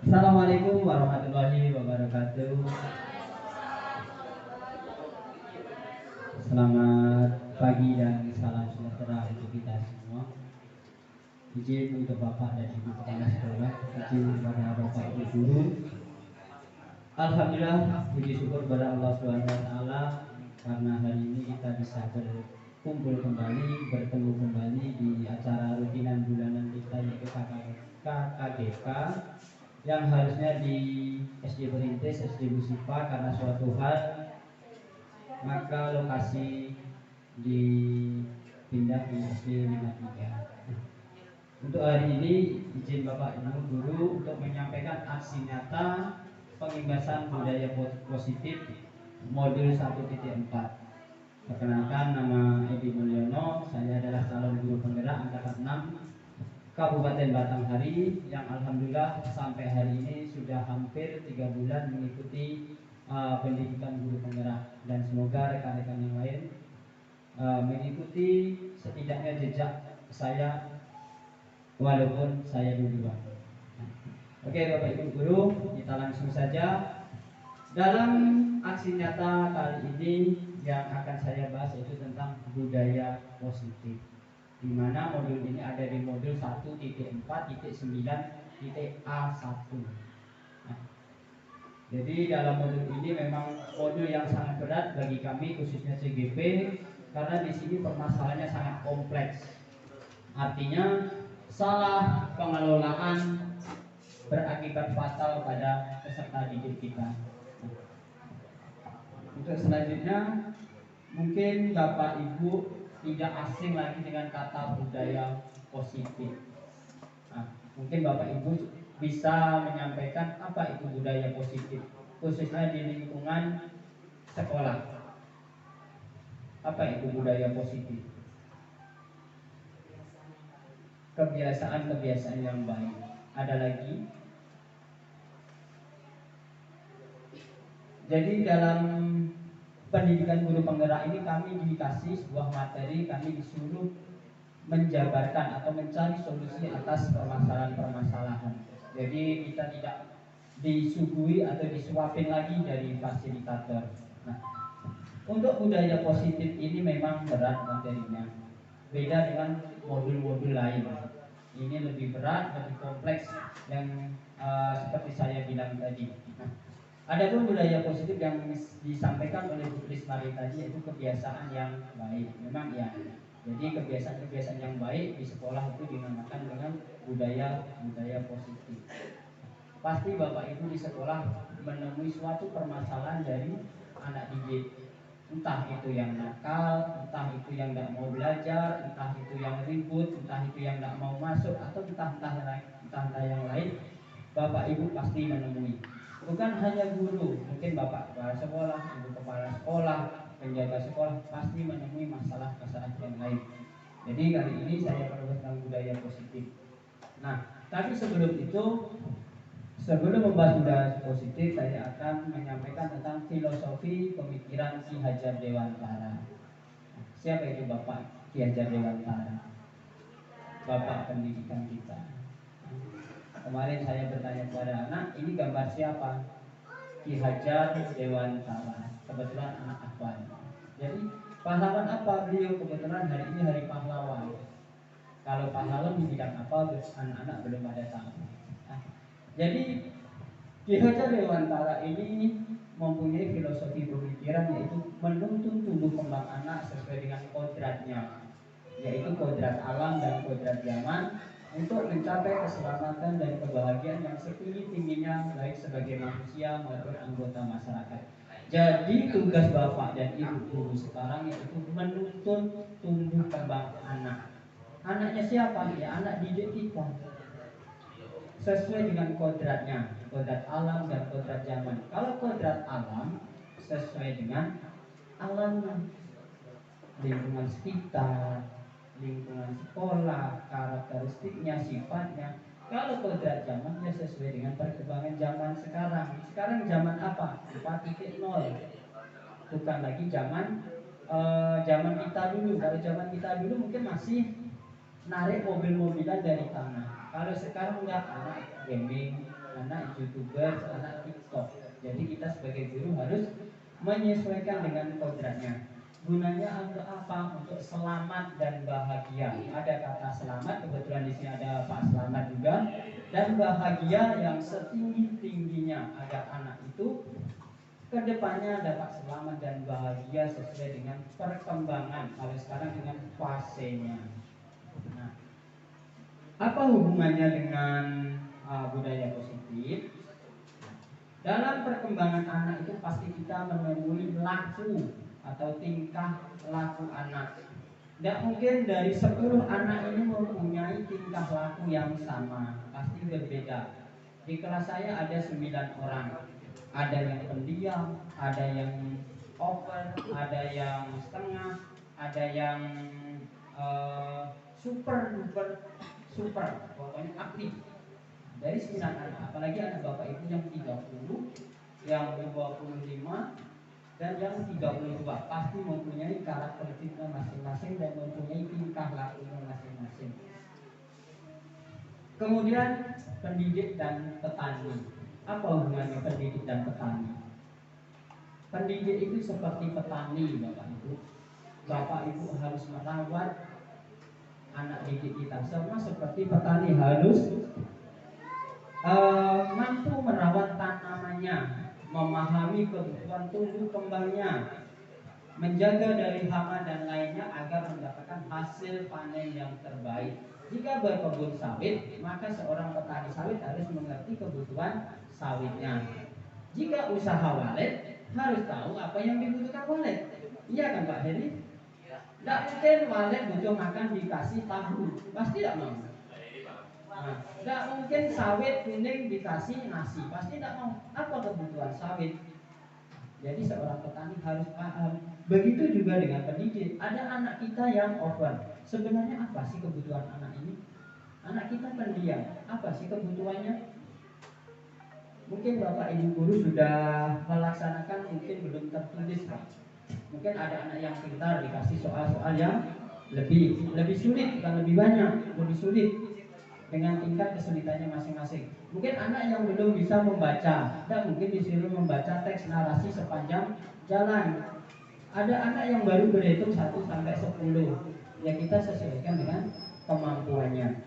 Assalamualaikum warahmatullahi wabarakatuh. Selamat pagi dan salam sejahtera untuk kita semua. Izin untuk Bapak dan Ibu kepala sekolah, izin kepada Bapak Ibu guru. Alhamdulillah, puji syukur kepada Allah SWT karena hari ini kita bisa berkumpul kembali, bertemu kembali di acara rutinan bulanan kita yaitu KKGK yang harusnya di SD Perintis, SD Musipa karena suatu hal maka lokasi dipindah di SD 53. Untuk hari ini izin Bapak Ibu guru untuk menyampaikan aksi nyata pengimbasan budaya positif modul 1.4. Perkenalkan, nama Edi Mulyono, saya adalah calon guru penggerak angkatan 6 Kabupaten Batanghari yang alhamdulillah sampai hari ini sudah hampir 3 bulan mengikuti pendidikan guru penggerak, dan semoga rekan-rekan yang lain mengikuti setidaknya jejak saya walaupun saya duluan. Oke Bapak Ibu guru, kita langsung saja dalam aksi nyata kali ini yang akan saya bahas yaitu tentang budaya positif, di mana modul ini ada di modul 1.4.9.A1. Nah, jadi dalam modul ini memang modul yang sangat berat bagi kami khususnya CGP karena di sini permasalahannya sangat kompleks. Artinya salah pengelolaan berakibat fatal pada peserta didik kita. Untuk selanjutnya, mungkin Bapak Ibu tidak asing lagi dengan kata budaya positif. Nah, mungkin Bapak Ibu bisa menyampaikan apa itu budaya positif, khususnya di lingkungan sekolah. Apa itu budaya positif? Kebiasaan-kebiasaan yang baik. Ada lagi? Jadi dalam pendidikan guru penggerak ini kami dikasih sebuah materi, kami disuruh menjabarkan atau mencari solusi atas permasalahan-permasalahan. Jadi kita tidak disuguhi atau disuapin lagi dari fasilitator. Nah, untuk budaya positif ini memang berat materinya, beda dengan modul-modul lain. Ini lebih berat, lebih kompleks yang seperti saya bilang tadi. Nah, adapun budaya positif yang disampaikan oleh Bu Rismari tadi yaitu kebiasaan yang baik. Memang ya. Jadi kebiasaan-kebiasaan yang baik di sekolah itu dinamakan dengan budaya positif. Pasti Bapak Ibu di sekolah menemui suatu permasalahan dari anak didik, entah itu yang nakal, entah itu yang tidak mau belajar, entah itu yang ribut, entah itu yang tidak mau masuk, atau entah yang lain. Bapak Ibu pasti menemui. Bukan hanya guru, mungkin Bapak kepala sekolah, Ibu kepala sekolah, penjaga sekolah pasti menemui masalah-masalah yang lain. Jadi kali ini saya perlu tentang budaya positif. Nah, tapi sebelum membahas budaya positif, saya akan menyampaikan tentang filosofi pemikiran Ki Hajar Dewantara. Siapa itu Bapak Ki Hajar Dewantara? Bapak pendidikan kita. Kemarin saya bertanya kepada anak, ini gambar siapa? Ki Hajar Dewantara. Kebetulan anak Afwan. Jadi pahlawan apa beliau? Kebetulan hari ini hari pahlawan. Kalau pahlawan di bidang apa, anak-anak belum ada tahu. Nah, jadi Ki Hajar Dewantara ini mempunyai filosofi pemikiran yaitu menuntun tumbuh kembang anak sesuai dengan kodratnya, yaitu kodrat alam dan kodrat zaman, untuk mencapai keselamatan dan kebahagiaan yang setinggi-tingginya baik sebagai manusia maupun anggota masyarakat. Jadi tugas Bapak dan Ibu guru sekarang yaitu menuntun tumbuh kembang anak. Anaknya siapa? Ya anak didik kita. Sesuai dengan kodratnya, kodrat alam dan kodrat zaman. Kalau kodrat alam sesuai dengan alamnya, lingkungan sekitar, lingkungan sekolah, karakteristiknya, sifatnya. Kalau kodrat zamannya sesuai dengan perkembangan zaman sekarang. Sekarang zaman apa? 4.0. Bukan lagi zaman kita dulu. Kalau zaman kita dulu mungkin masih narik mobil-mobilan dari tanah. Kalau sekarang udah anak gaming, anak YouTuber, anak TikTok. Jadi kita sebagai guru harus menyesuaikan dengan kodratnya. Gunanya untuk apa? Untuk selamat dan bahagia. Ada kata selamat, kebetulan di sini ada Pak Selamat juga, dan bahagia yang setinggi-tingginya agar anak itu kedepannya dapat selamat dan bahagia sesuai dengan perkembangan, kalau sekarang dengan fasenya. Nah, apa hubungannya dengan budaya positif? Dalam perkembangan anak itu pasti kita menemui laku atau tingkah laku anak. Tidak mungkin dari 10 anak ini mempunyai tingkah laku yang sama, pasti berbeda. Di kelas saya ada 9 orang. Ada yang pendiam, ada yang over, ada yang setengah, ada yang super duper super, pokoknya aktif. Dari 9 anak, apalagi anak bapak ibu yang 30, yang 25, dan yang 32, pasti mempunyai karakteristiknya masing-masing dan mempunyai tingkah lakunya masing-masing. Kemudian pendidik dan petani. Apa hubungannya pendidik dan petani? Pendidik itu seperti petani, bapak ibu. Bapak ibu harus merawat anak didik kita sama seperti petani harus mampu merawat tanamannya, memahami kebutuhan tumbuh kembangnya, menjaga dari hama dan lainnya agar mendapatkan hasil panen yang terbaik. Jika berkebun sawit, maka seorang petani sawit harus mengerti kebutuhan sawitnya. Jika usaha walet, harus tahu apa yang dibutuhkan walet. Iya kan Pak Heri? Tidak mungkin walet butuh makan dikasih tahu, pasti tidak mau. Tidak mungkin sawit kuning dikasih nasi, pasti tidak mau. Apa kebutuhan sawit? Jadi seorang petani harus paham. Begitu juga dengan pendidik. Ada anak kita yang over. Sebenarnya apa sih kebutuhan anak ini? Anak kita pendiam. Apa sih kebutuhannya? Mungkin Bapak Ibu guru sudah melaksanakan, mungkin belum tertulis Pak. Mungkin ada anak yang pintar dikasih soal-soal yang lebih sulit, bukan lebih banyak, lebih sulit, dengan tingkat kesulitannya masing-masing. Mungkin anak yang belum bisa membaca, dan mungkin disuruh membaca teks narasi sepanjang jalan. Ada anak yang baru berhitung 1 sampai 10. Ya kita sesuaikan dengan kemampuannya.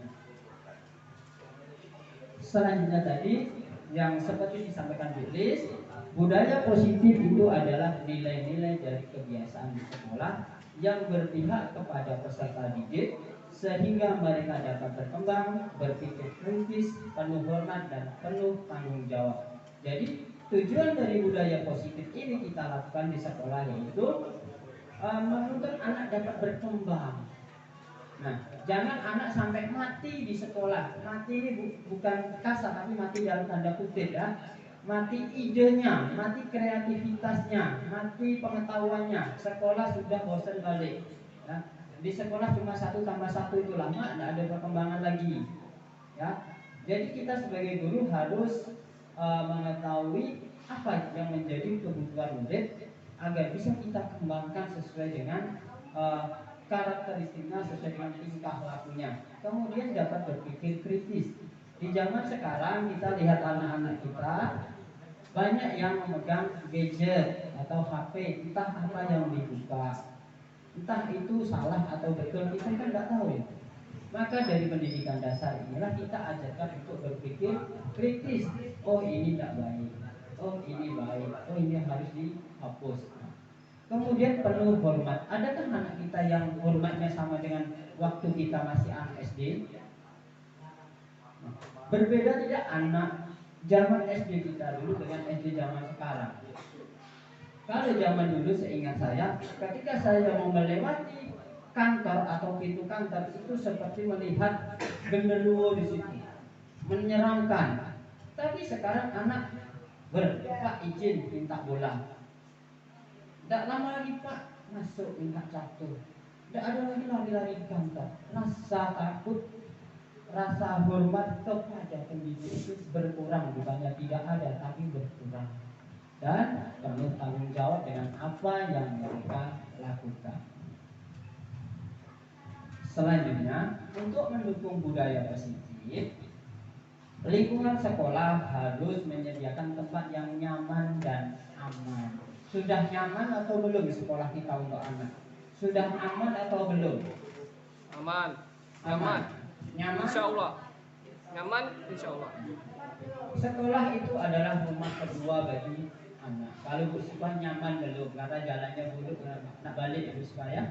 Selanjutnya tadi yang seperti disampaikan Bu Liz, budaya positif itu adalah nilai-nilai dari kebiasaan di sekolah yang berpihak kepada peserta didik sehingga mereka dapat berkembang, berpikir kritis, penuh hormat dan penuh tanggung jawab. Jadi tujuan dari budaya positif ini kita lakukan di sekolah yaitu menuntut anak dapat berkembang. Nah, jangan anak sampai mati di sekolah. Mati ini bukan kasar, tapi mati dalam tanda kutip ya. Mati idenya, mati kreativitasnya, mati pengetahuannya. Sekolah sudah bosan balik. Ya. Di sekolah cuma 1 tambah 1 itu lama, tidak ada perkembangan lagi. Ya, jadi kita sebagai guru harus mengetahui apa yang menjadi kebutuhan murid agar bisa kita kembangkan sesuai dengan karakteristiknya, sesuai dengan tingkah lakunya. Kemudian dapat berpikir kritis. Di zaman sekarang kita lihat anak-anak kita banyak yang memegang gadget atau HP, entah apa yang dibuka. Entah itu salah atau betul, kita kan nggak tahu ya. Maka dari pendidikan dasar inilah kita ajarkan untuk berpikir kritis. Oh ini tidak baik, oh ini baik, oh ini harus dihapus. Kemudian penuh hormat. Adakah anak kita yang hormatnya sama dengan waktu kita masih anak SD? Berbeda tidak anak zaman SD kita dulu dengan SD zaman sekarang? Kalau zaman dulu seingat saya, ketika saya mau melewati kantor atau pintu kantor itu seperti melihat genderuwo di situ, menyeramkan. Tapi sekarang anak Pak izin minta bola. Tidak lama lagi Pak masuk minta catur. Tidak ada lagi lari-lari di kantor. Rasa takut, rasa hormat kepada pendidik itu berkurang, bukannya tidak ada, tapi berkurang. Dan penuh tanggung jawab dengan apa yang mereka lakukan. Selanjutnya, untuk mendukung budaya positif, Lingkungan sekolah harus menyediakan tempat yang nyaman dan aman. Sudah nyaman atau belum sekolah kita untuk anak? Sudah aman atau belum? Aman. Aman. Nyaman? Insya Allah. Nyaman, insya Allah. Sekolah itu adalah rumah kedua bagi anak. Kalau Bu Sipa nyaman belum, karena jalannya buruk, nak balik Bu Sipa ya.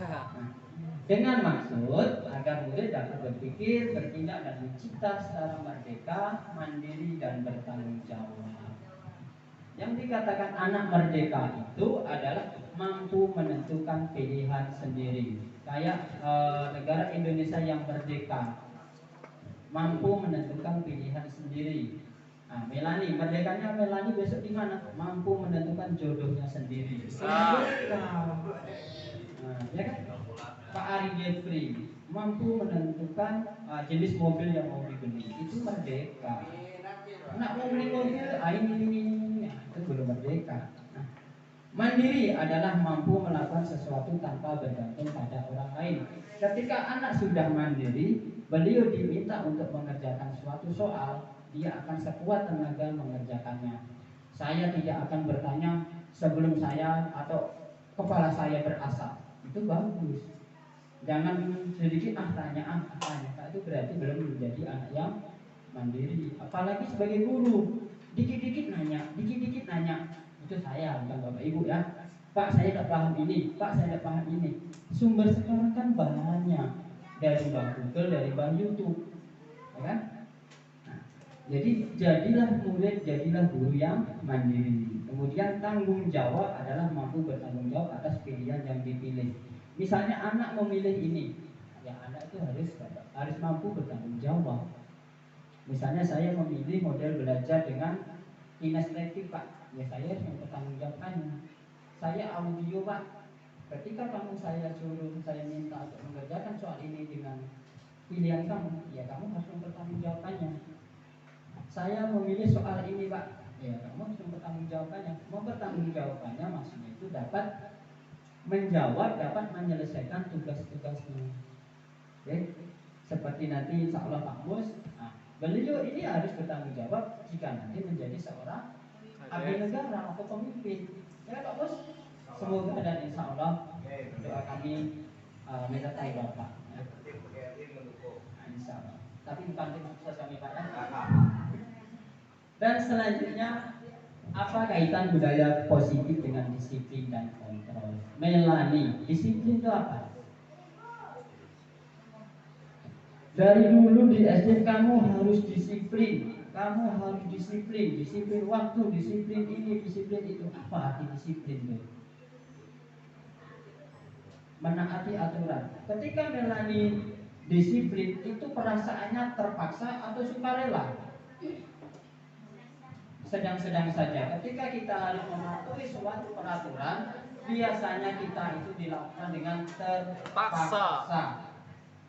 Nah, dengan maksud agar murid dapat berpikir, bertindak dan mencipta secara merdeka, mandiri dan bertanggung jawab. Yang dikatakan anak merdeka itu adalah mampu menentukan pilihan sendiri. Kayak negara Indonesia yang merdeka, mampu menentukan pilihan sendiri. Nah, Melani, merdekanya Melani besok di mana? Mampu menentukan jodohnya sendiri. Nah, ya kan? Pak Ari Jeffrey mampu menentukan jenis mobil yang mau dibeli. Itu merdeka. Nak mau beli mobil, ini. Itu belum merdeka. Nah, mandiri adalah mampu melakukan sesuatu tanpa bergantung pada orang lain. Ketika anak sudah mandiri, beliau diminta untuk mengerjakan suatu soal, dia akan sekuat tenaga mengerjakannya. Saya tidak akan bertanya sebelum saya atau kepala saya berasap. Itu bagus. Jangan sedikit tanya. Itu berarti belum menjadi anak yang mandiri. Apalagi sebagai guru, dikit-dikit nanya. Itu saya, bukan Bapak Ibu ya. Pak, saya tidak paham ini. Pak, saya tidak paham ini. Sumber sekarang kan banyak, dari Bang Google, dari Bang YouTube, ya kan? Nah, jadi jadilah murid, jadilah guru yang mandiri. Kemudian tanggung jawab adalah mampu bertanggung jawab atas pilihan yang dipilih. Misalnya anak memilih ini, ya anak itu harus mampu bertanggung jawab. Misalnya saya memilih model belajar dengan kinestetik Pak, ya saya harus mempertanggungjawabkannya. Saya audio Pak, ketika saya minta untuk mengerjakan soal ini dengan pilihan kamu, ya kamu harus mempertanggungjawabkannya. Saya memilih soal ini Pak, ya kamu harus mempertanggungjawabkannya. Mempertanggungjawabkannya maksudnya itu dapat menjawab, dapat menyelesaikan tugas-tugasnya. Oke? Seperti nanti insya Allah Pak Mus, beliau ini harus bertanggung jawab jika nanti menjadi seorang abdi negara atau pemimpin. Ya Pak Mus, semoga dan insya Allah doa kami menyertai Bapak. Ya. Insya Allah. Tapi bukan tim sukses kami Pak. Dan selanjutnya, apa kaitan budaya positif dengan disiplin dan kontrol? Melani, disiplin itu apa? Dari dulu di SD kamu harus disiplin, disiplin waktu, disiplin ini, disiplin itu. Apa arti disiplin itu? Menaati aturan. Ketika Melani disiplin, itu perasaannya terpaksa atau sukarela? Sedang-sedang saja. Ketika kita harus mematuhi suatu peraturan, biasanya kita itu dilakukan dengan terpaksa.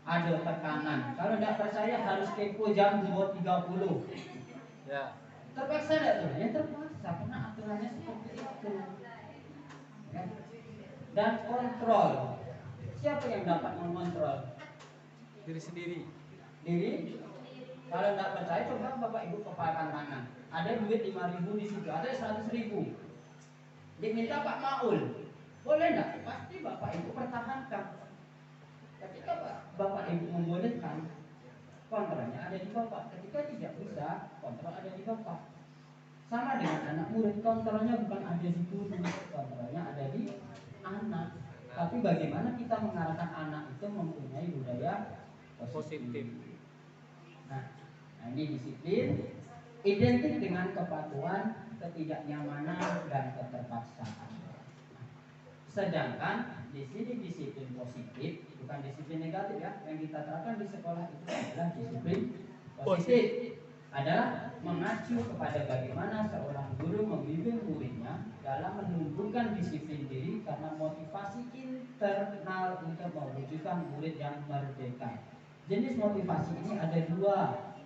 Ada tekanan. Kalau tidak percaya harus kepo jam 2.30. Ya. Terpaksa tidak tuh? Ya terpaksa karena aturannya seperti itu. Ya. Dan kontrol. Siapa yang dapat mengontrol? Diri sendiri. Kalau tidak percaya coba Bapak Ibu kepalkan tangan. Ada duit 5.000 di situ, ada 100.000. Diminta Pak Maul. Boleh tidak? Pasti Bapak Ibu pertahankan. Ketika Bapak Ibu membolehkan, kontrolnya ada di Bapak. Ketika tidak bisa, kontrol ada di Bapak. Sama dengan anak murid, kontrolnya bukan ada di guru, kontrolnya ada di anak. Tapi bagaimana kita mengarahkan anak itu mempunyai budaya positif. Nah, ini disiplin identik dengan kepatuhan, ketidaknyamanan, dan keterpaksaan. Sedangkan di sini disiplin positif, bukan disiplin negatif ya. Yang kita terapkan di sekolah itu adalah disiplin positif. Adalah mengacu kepada bagaimana seorang guru membimbing muridnya dalam menumbuhkan disiplin diri karena motivasi internal untuk mewujudkan murid yang merdeka. Jenis motivasi ini ada dua,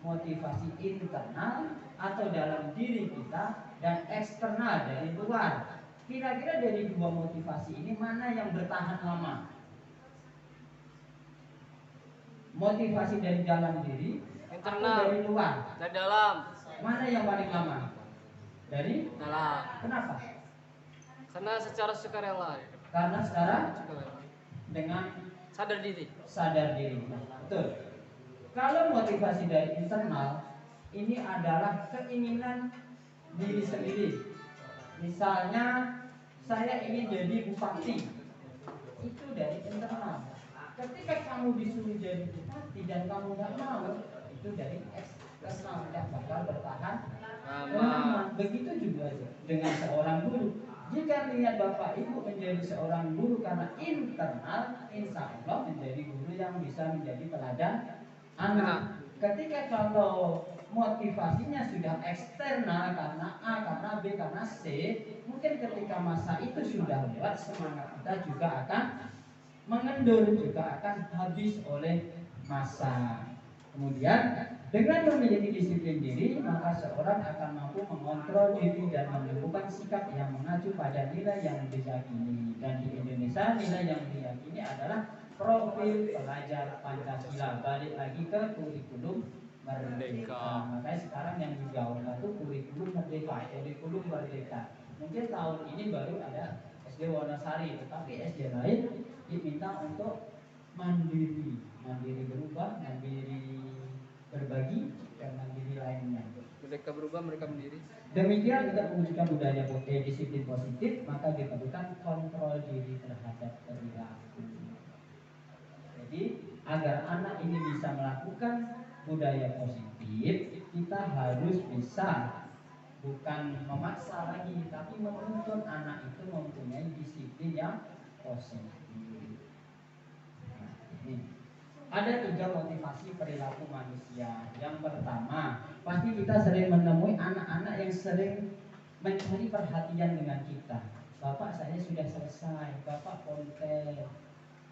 motivasi internal atau dalam diri kita dan eksternal dari luar. Kira-kira dari dua motivasi ini mana yang bertahan lama? Motivasi dari dalam diri Internal. dari luar? Dari dalam. Mana yang paling lama? Dari Dalam. kenapa? Karena secara sukarela. Karena secara Sukarela. dengan Sadar diri. sadar diri. Betul. Kalau motivasi dari internal ini adalah keinginan diri sendiri. Misalnya saya ingin jadi bupati, itu dari internal. Ketika kamu disuruh jadi bupati dan kamu nggak mau, itu dari eksternal, tidak bakal bertahan lama. Begitu juga dengan seorang guru. Jika niat Bapak Ibu menjadi seorang guru karena internal, insya Allah menjadi guru yang bisa menjadi teladan anak. Ketika kalau motivasinya sudah eksternal karena A, karena B, karena C, mungkin ketika masa itu sudah lewat, semangat kita juga akan mengendur, juga akan habis oleh masa. Kemudian dengan memiliki disiplin diri, maka seorang akan mampu mengontrol diri dan menemukan sikap yang mengacu pada nilai yang diyakini. Dan di Indonesia nilai yang diyakini adalah profil pelajar Pancasila. Balik lagi ke kurikulum merdeka. Makanya sekarang yang digaungkan itu kurikulum merdeka, kurikulum merdeka. Mungkin tahun ini baru ada SD Wonosari, tetapi SD lain diminta untuk mandiri, mandiri berubah, mandiri berbagi, dan mandiri lainnya. Mereka berubah, mereka mendiri. Demikian untuk mewujudkan budaya disiplin positif, maka diperlukan kontrol diri terhadap perilaku. Jadi agar anak ini bisa melakukan budaya positif, kita harus bisa bukan memaksa lagi, tapi menuntut anak itu mempunyai disiplin yang positif. Ada 3 motivasi perilaku manusia. Yang pertama, pasti kita sering menemui anak-anak yang sering mencari perhatian dengan kita. Bapak, saya sudah selesai, Bapak konten.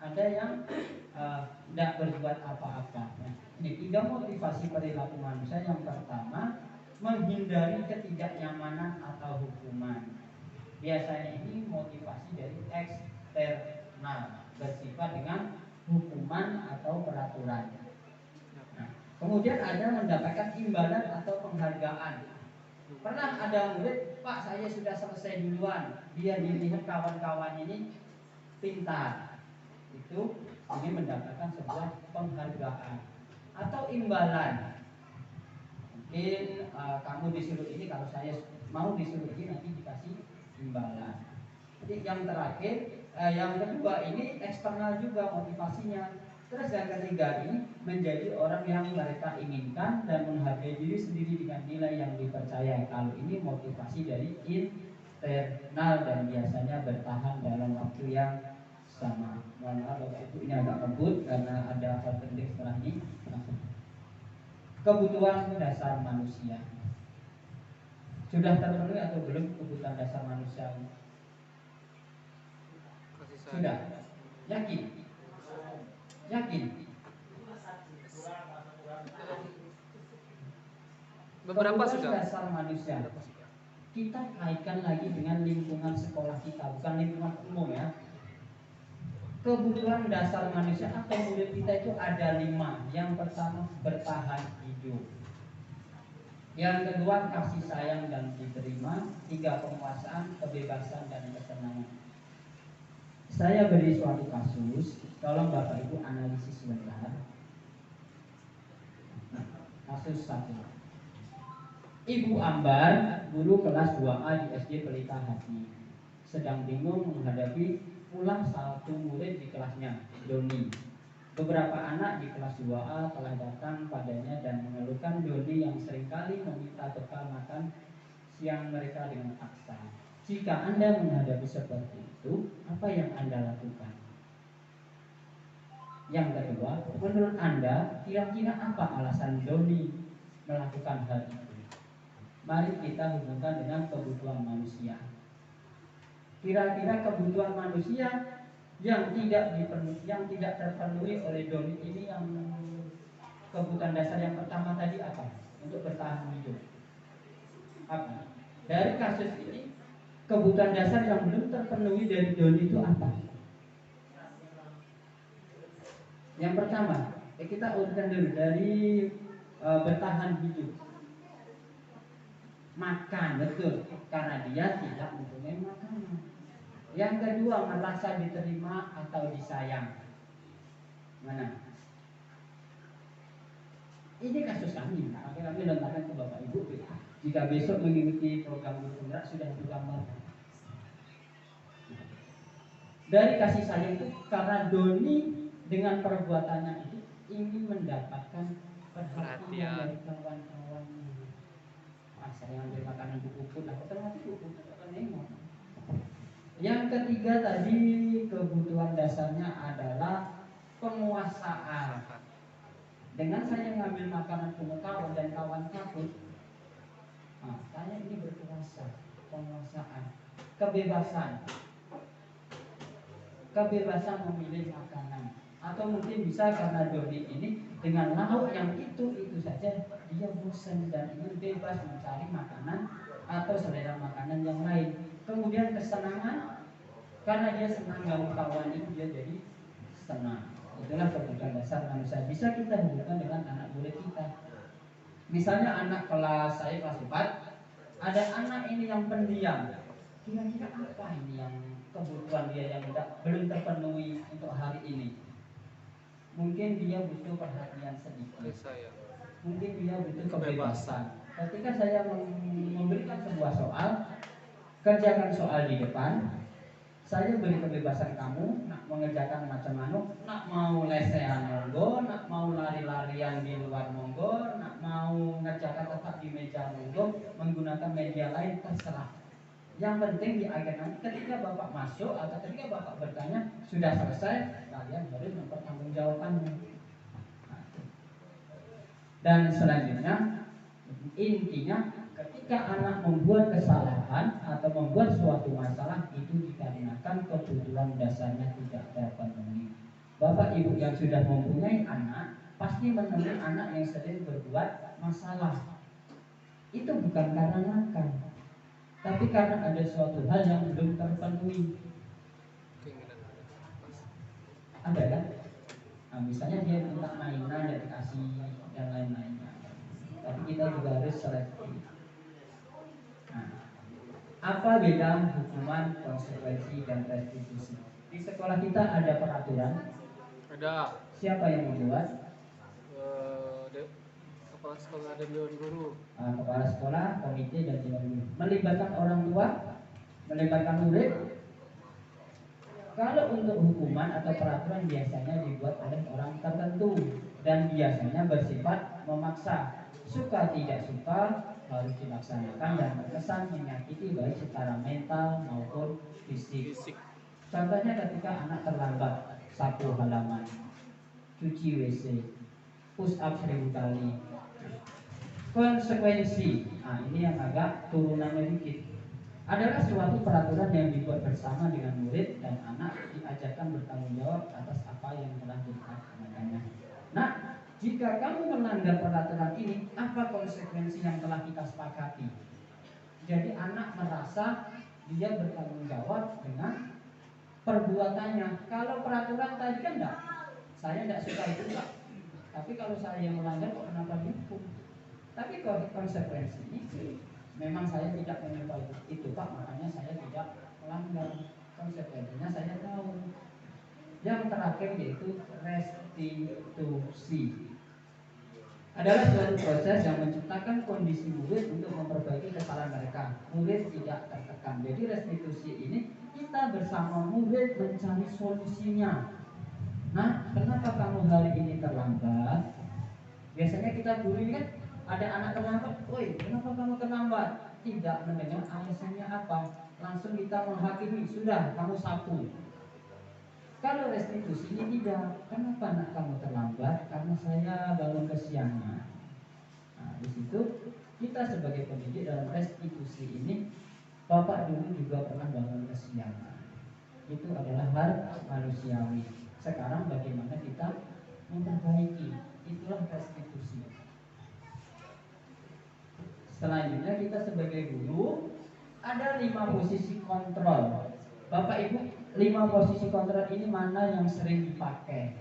Ada yang tidak berbuat apa-apa. Nah, ini 3 motivasi perilaku manusia. Yang pertama, menghindari ketidaknyamanan atau hukuman. Biasanya ini motivasi dari eksternal, bersifat dengan hukuman atau peraturan. Nah, kemudian ada mendapatkan imbalan atau penghargaan. Pernah ada murid, Pak, saya sudah selesai duluan, dia dilihat kawan-kawan ini pintar. Itu ingin mendapatkan sebuah penghargaan atau imbalan. Mungkin kamu disuruh ini, kalau saya mau disuruh ini nanti dikasih imbalan. Jadi yang terakhir, yang kedua ini eksternal juga motivasinya. Terus yang ketiga ini menjadi orang yang mereka inginkan dan menghargai diri sendiri dengan nilai yang dipercaya. Kalau ini motivasi dari internal dan biasanya bertahan dalam waktu yang sama. Mohon maaf Bapak Ibu, ini agak kebut karena ada hal penting setelah ini. Kebutuhan dasar manusia sudah terpenuhi atau belum kebutuhan dasar manusia? Sudah? Yakin? Yakin? Beberapa kebutuhan sudah. Dasar manusia. Kita kaitkan lagi dengan lingkungan sekolah kita, bukan lingkungan umum ya. Kebutuhan dasar manusia atau murid kita itu ada 5. Yang pertama bertahan hidup. Yang kedua kasih sayang dan diterima. 3 penguasaan, kebebasan dan kesenangan. Saya beri suatu kasus, tolong Bapak Ibu analisis sebentar. Kasus 1. Ibu Ambar, guru kelas 2A di SD Pelita Hati, sedang bingung menghadapi pulang satu murid di kelasnya, Doni. Beberapa anak di kelas 2A telah datang padanya dan mengeluhkan Doni yang seringkali meminta bekal makan siang mereka dengan paksa. Jika Anda menghadapi seperti itu, apa yang Anda lakukan? Yang kedua, menurut Anda, kira-kira apa alasan Doni melakukan hal itu? Mari kita hubungkan dengan kebutuhan manusia. Kira-kira kebutuhan manusia yang tidak terpenuhi oleh Doni ini, yang kebutuhan dasar yang pertama tadi apa? Untuk bertahan hidup. Apa? Dari kasus ini, kebutuhan dasar yang belum terpenuhi dari Doni itu apa? Yang pertama, kita urutkan dulu dari bertahan hidup. Makan, betul, karena dia tidak mempunyai makanan. Yang kedua, merasa diterima atau disayang. Mana? Ini kasus kami. Kami lemparkan ke Bapak Ibu. Jika besok mengikuti program penggerak sudah digambarkan. Dari kasih sayang itu karena Doni dengan perbuatannya itu ingin mendapatkan perhatian dari kawan-kawannya. Saya ambil makanan buku lah, otomatis buku akan nengok. Yang ketiga tadi kebutuhan dasarnya adalah penguasaan. Dengan saya ngambil makanan kawan dan kawan takut, saya ini berkuasa, penguasaan, kebebasan memilih makanan. Atau mungkin bisa karena Doni ini dengan lauk yang itu saja dia bosan dan ingin bebas mencari makanan atau selera makanan yang lain. Kemudian kesenangan, karena dia senang dengan kawan itu dia jadi senang. Itulah kebutuhan dasar manusia. Bisa kita hubungkan dengan anak murid kita. Misalnya anak kelas, saya kelas 4, ada anak ini yang pendiam. Kira-kira apa ini yang kebutuhan dia yang belum terpenuhi untuk hari ini? Mungkin dia butuh perhatian sedikit. Mungkin dia butuh kebebasan. Ketika saya memberikan sebuah soal, kerjakan soal di depan. Saya beri kebebasan kamu, nak mengerjakan macam mana, nak mau lesehan monggo, nak mau lari-larian di luar monggo, nak mau mengerjakan tetap di meja monggo, menggunakan media lain terserah. Yang penting di akhir nanti ketika Bapak masuk atau ketika Bapak bertanya sudah selesai, kalian harus mempertanggungjawabkannya. Dan selanjutnya intinya ketika anak membuat kesalahan atau membuat suatu masalah itu dikarenakan kebutuhan dasarnya tidak terpenuhi. Bapak Ibu yang sudah mempunyai anak pasti menemui anak yang sering berbuat masalah. Itu bukan karena nakal, tapi karena ada suatu hal yang belum terpenuhi. Ada kan? Nah, misalnya dia minta mainan dan dikasih dan lain-lainnya. Tapi kita juga harus selektif. Nah, apa beda hukuman, konsekuensi, dan restitusi? Di sekolah kita ada peraturan. Ada. Siapa yang membuat? Kepala sekolah dan dewan guru. Kepala sekolah, komite, dan dewan guru. Melibatkan orang tua, melibatkan murid. Kalau untuk hukuman atau peraturan biasanya dibuat oleh orang tertentu dan biasanya bersifat memaksa. Suka tidak suka harus dilaksanakan dan terkesan menyakiti baik secara mental maupun fisik. Contohnya ketika anak terlambat sapu halaman, cuci WC, push up 1000 kali. Konsekuensi, ini yang agak turunannya dikit, adalah suatu peraturan yang dibuat bersama dengan murid dan anak, diajarkan bertanggung jawab atas apa yang telah dilakukannya. Nah, jika kamu melanggar peraturan ini, apa konsekuensi yang telah kita sepakati? Jadi anak merasa dia bertanggung jawab dengan perbuatannya. Kalau peraturan tadi kan enggak, saya enggak suka itu enggak. Tapi kalau saya melanggar kok kenapa dihukum? Tapi kalau konsekuensi ini memang saya tidak menyukai itu Pak, makanya saya tidak melanggar. Konsekuensinya saya tahu. Yang terakhir yaitu restitusi. Adalah suatu proses yang menciptakan kondisi murid untuk memperbaiki kesalahan mereka. Murid tidak tertekan. Jadi restitusi ini kita bersama murid mencari solusinya. Nah, kenapa kamu hari ini terlambat? Biasanya kita guru ini kan ada anak terlambat, woi kenapa kamu terlambat? Tidak mendengar alasannya apa, langsung kita menghakimi, sudah kamu sapu. Kalau restitusi ini tidak, kenapa anak kamu terlambat? Karena saya bangun kesiangan. Nah, di situ kita sebagai pendidik dalam restitusi ini, Bapak dulu juga pernah bangun kesiangan. Itu adalah hal manusiawi. Sekarang bagaimana kita memperbaiki? Itulah restitusi. Selanjutnya kita sebagai guru ada 5 posisi kontrol. Bapak Ibu, 5 posisi kontrol ini mana yang sering dipakai?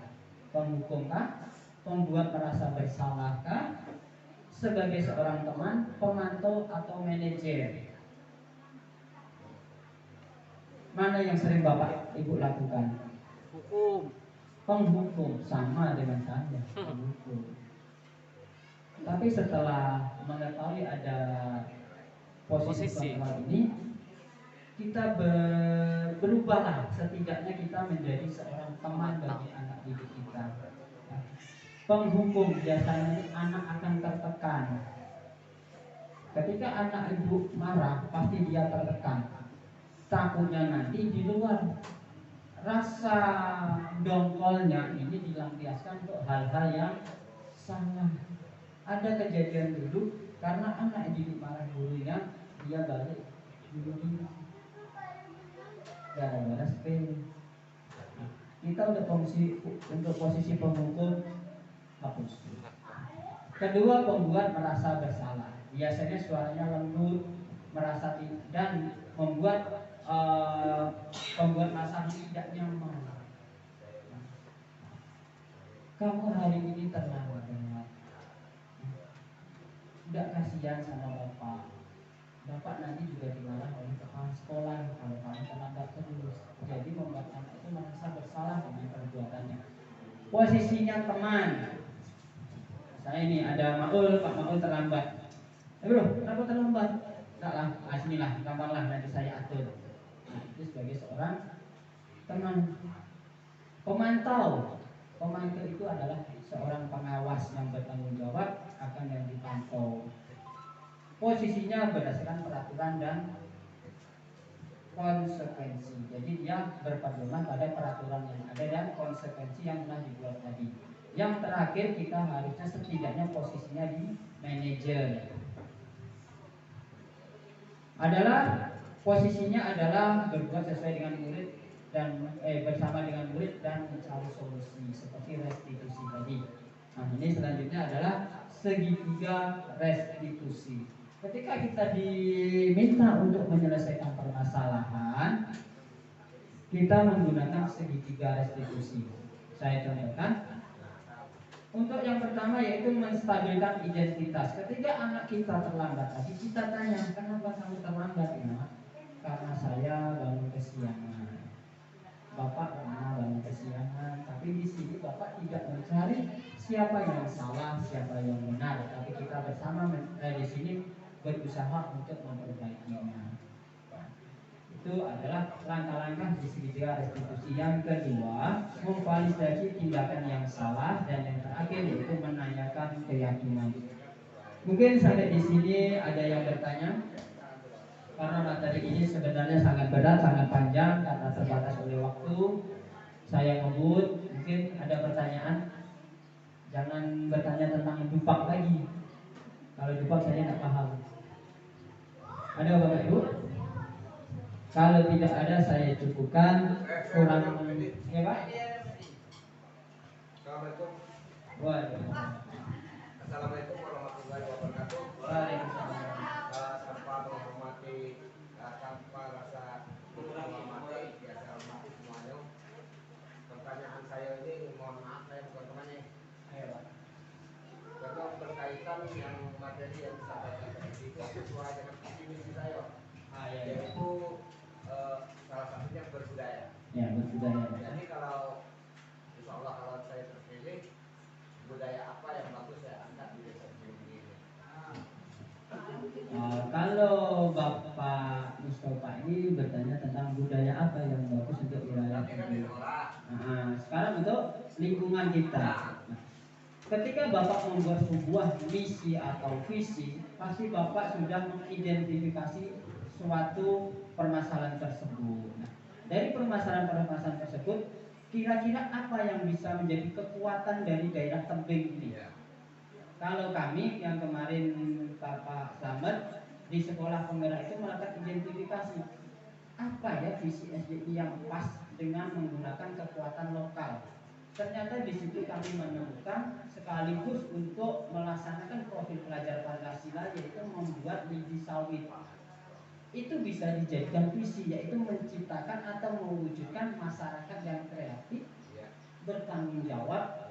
Penghukum kah? Pembuat merasa bersalah kah? sebagai seorang teman, pemantau atau manajer? Mana yang sering Bapak Ibu lakukan? Hukum. Penghukum, sama dengan saya, penghukum. Tapi setelah mengetahui ada posisi kontrol ini, kita berubahlah, setidaknya kita menjadi seorang teman bagi anak didik kita. Penghukum biasanya anak akan tertekan. Ketika anak ibu marah, pasti dia tertekan. Takutnya nanti di luar rasa dongkolnya ini dilampiaskan untuk hal-hal yang salah. Ada kejadian dulu karena anak didik marah gurunya, dia balik guru gara-gara sepele. Kita untuk posisi penghukum hapus. Kedua, pembuat merasa bersalah. Biasanya suaranya lembut, merasa dan membuat pembuat merasa tidak nyaman. Kamu hari ini terlambat. Tidak kasihan sama bapak. Bapak nanti juga dimarah oleh kepala sekolah kalau kamu terlambat terus. Jadi membuat anak itu merasa bersalah dengan perbuatannya. Posisinya teman. Saya ini ada Maul, Pak Maul terlambat. Bro, kenapa terlambat? Enggak lah, sinilah, gampanglah nanti saya atur. Nah, itu sebagai seorang teman. Pemantau itu adalah seorang pengawas yang bertanggung jawab akan yang dipantau. Posisinya berdasarkan peraturan dan konsekuensi. Jadi dia berpedoman pada peraturan yang ada dan konsekuensi yang telah dibuat tadi. Yang terakhir, kita harusnya setidaknya posisinya di manajer. Posisinya adalah berbuat sesuai dengan murid dan bersama dengan murid dan mencari solusi seperti restitusi tadi. Nah, ini selanjutnya adalah segitiga restitusi. Ketika kita diminta untuk menyelesaikan permasalahan, kita menggunakan segitiga restitusi. Saya contohkan. Untuk yang pertama yaitu menstabilkan identitas. Ketika anak kita terlambat tadi, kita tanya, kenapa kamu terlambat ya? Karena saya bangun kesiangan. Bapak pernah bangun kesiangan, tapi di sini Bapak tidak mencari siapa yang salah, siapa yang benar, tapi kita bersama di sini berusaha untuk memperbaikinya. Itu adalah langkah-langkah di segitiga restitusi. Yang kedua, memvalidasi tindakan yang salah, dan yang terakhir yaitu menanyakan keyakinan. Mungkin sampai di sini ada yang bertanya, karena materi ini sebenarnya sangat berat, sangat panjang karena terbatas oleh waktu. Saya ngebut, mungkin ada pertanyaan. Jangan bertanya tentang dupak lagi. Kalau dupak saya tidak paham. Ada Bapak Ibu? Kalau tidak ada, saya cukupkan. Kurang ya Pak? Assalamualaikum. Assalamualaikum warahmatullahi wabarakatuh. Waalaikumsalam. Tanpa menghormati, tanpa rasa menghormati, biasa hormati semuanya. Pertanyaan saya ini, mohon maaf saya bukan temannya. Ayo Pak. Karena berkaitan yang materi yang disampaikan tadi itu sesuai dengan visi misi saya. Ya. Yaitu salah satunya berbudaya. Ya, berbudaya. Jadi kalau insya Allah kalau saya terpilih, budaya apa yang bagus saya angkat di desa ini. Kalau Bapak Mustafa ini bertanya tentang budaya apa yang bagus untuk wilayah ini. Sekarang untuk lingkungan kita. Ketika Bapak membuat sebuah misi atau visi, pasti Bapak sudah mengidentifikasi suatu permasalahan tersebut. Nah, dari permasalahan tersebut, kira-kira apa yang bisa menjadi kekuatan dari daerah tebing ini? Kalau kami yang kemarin Bapak Slamet di sekolah penggerak itu melakukan identifikasi apa ya visi SDI yang pas dengan menggunakan kekuatan lokal. Ternyata di situ kami menemukan sekaligus untuk melaksanakan profil pelajar Pancasila, yaitu membuat biji sawit. Itu bisa dijadikan visi, yaitu menciptakan atau mewujudkan masyarakat yang kreatif, bertanggung jawab.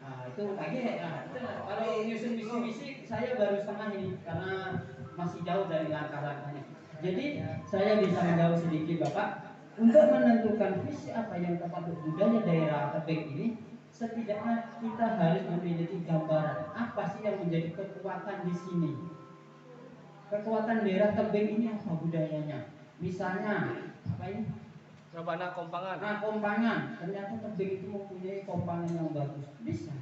Nah, itu lagi itu kalau nyusun misi-misi saya baru setengah ini karena masih jauh dari langkah-langkahnya. Jadi saya bisa menjawab sedikit Bapak. Untuk menentukan visi apa yang tepat untuk budaya daerah Tebing ini, setidaknya kita harus memiliki gambaran apa sih yang menjadi kekuatan di sini. Kekuatan daerah Tebing ini apa budayanya? Misalnya apa ini? Rabana Kompangan. Nah, kompangan. Ternyata Tebing itu mempunyai kompangan yang bagus. Bisa.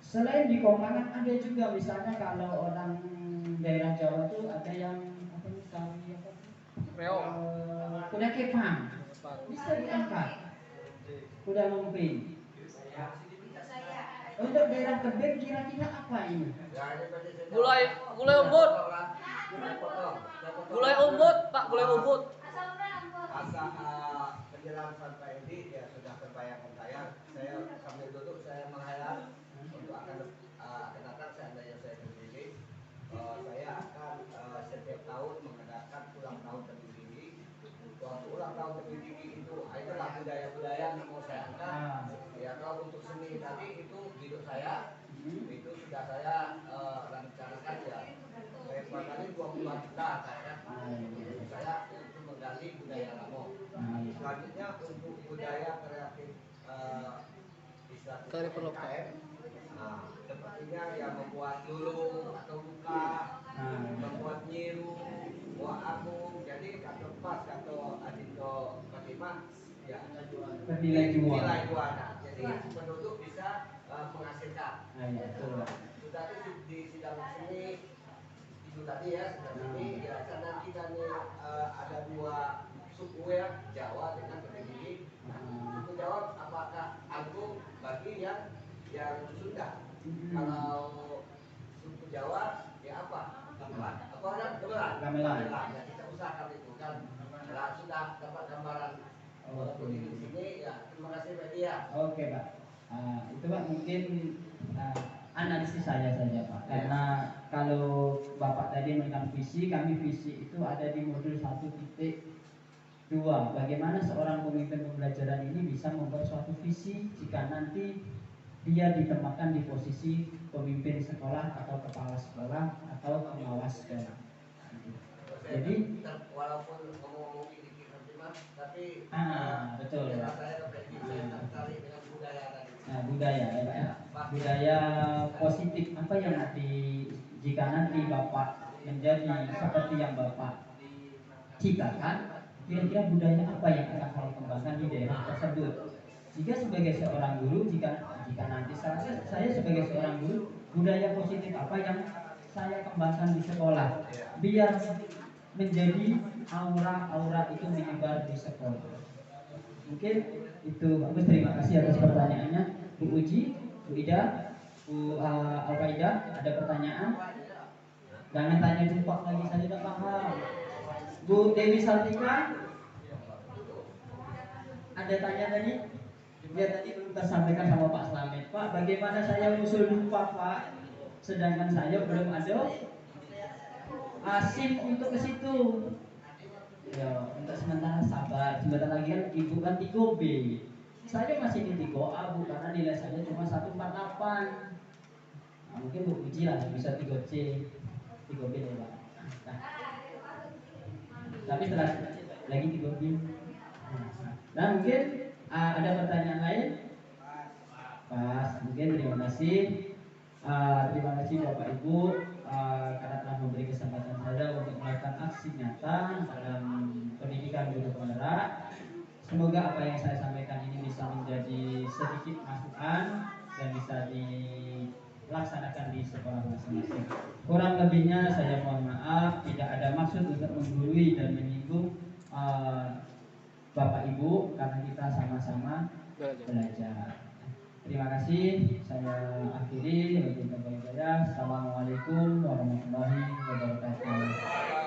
Selain di kompangan ada juga misalnya kalau orang daerah Jawa itu ada yang apa nih kami apa? Reok. Kuda kepang. Bisa diangkat. Kuda lumping. Untuk daerah Tebing kira-kira apa ini? Gulai umbut. Gulai umbut, Pak, gulai umbut. Asa penjelasan Pak Edi ya sudah terbayangkan saya sambil duduk saya menghayal untuk akan datang seandainya saya terpilih, saya akan setiap tahun mengadakan ulang tahun Tebing Tinggi. Waktu ulang tahun Tebing Tinggi itu adalah budaya-budaya yang mau saya angkat. Ya kalau untuk seni tadi itu hidup saya itu sudah saya rencanakan ya. Saya barangkali 20 juta saya saya untuk menggali budaya lama. Selanjutnya untuk budaya kreatif Karif lokal. UKM, sepertinya yang membuat lulu atau buka, membuat nyiru, buah agung. Jadi kata pas kata Adinto Fatimah ya Bernilai jual. Nilai jual. Jadi penduduk bisa menghasilkan. Sudah itu di sidang sini itu tadi ya sidang sini ya nanti kan ada dua suku ya Jawa dengan Tebing Tinggi. Suku Jawa apakah agung bagi yang Sunda? Kalau suku Jawa ya apa? Gamelan. Ya kita usahakan itu kan. Nah, sudah dapat gambaran walaupun di sini ya terima kasih Pak Dia. Oke Pak. Itu Pak mungkin analisis saya saja Pak. Karena kalau Bapak tadi memberikan visi, kami visi itu ada di modul 1.2. Bagaimana seorang pemimpin pembelajaran ini bisa membuat suatu visi jika nanti dia ditempatkan di posisi pemimpin sekolah atau kepala sekolah atau pengawas sekolah. Jadi walaupun ngomong dikit tapi betul ya. Saya tertarik dengan budaya tadi. Budaya ya Pak ya. Budaya positif apa yang jika nanti Bapak menjadi seperti yang Bapak ciptakan, kira-kira budaya apa yang akan saya kembangkan di daerah tersebut? Jika sebagai seorang guru, jika nanti saya sebagai seorang guru, budaya positif apa yang saya kembangkan di sekolah, biar menjadi aura itu menyebar di sekolah. Mungkin itu bagus. Terima kasih atas pertanyaannya, Bu Uji, Bu Ida, Bu Al-Qaida. Ada pertanyaan? Jangan tanya jumpa lagi, saya tidak paham. Bu Dewi Sartika, ada tanya tadi? Dia tadi belum tersampaikan sama Pak Slamet. Pak, bagaimana saya usul lupa Pak? Sedangkan saya belum ada SIM untuk ke situ. Ya, untuk sementara sabar. Sebentar lagi kan Ibu kan 3B. Saya masih di 3A Bu, karena nilai saya cuma 148. Nah, mungkin Bu uji lah bisa 3C, 3B ya Pak. Nah, tapi setelah lagi 3B. Nah, mungkin ada pertanyaan lain? Pas, mungkin terima kasih. Terima kasih Bapak Ibu karena telah memberi kesempatan saya untuk melakukan aksi nyata dalam pendidikan guru penggerak. Semoga apa yang saya sampaikan ini bisa menjadi sedikit masukan dan bisa dilaksanakan di sekolah masing-masing. Kurang lebihnya saya mohon maaf, tidak ada maksud untuk menggurui dan menyinggung Bapak Ibu karena kita sama-sama belajar. Terima kasih. Saya akhiri. Assalamualaikum warahmatullahi wabarakatuh.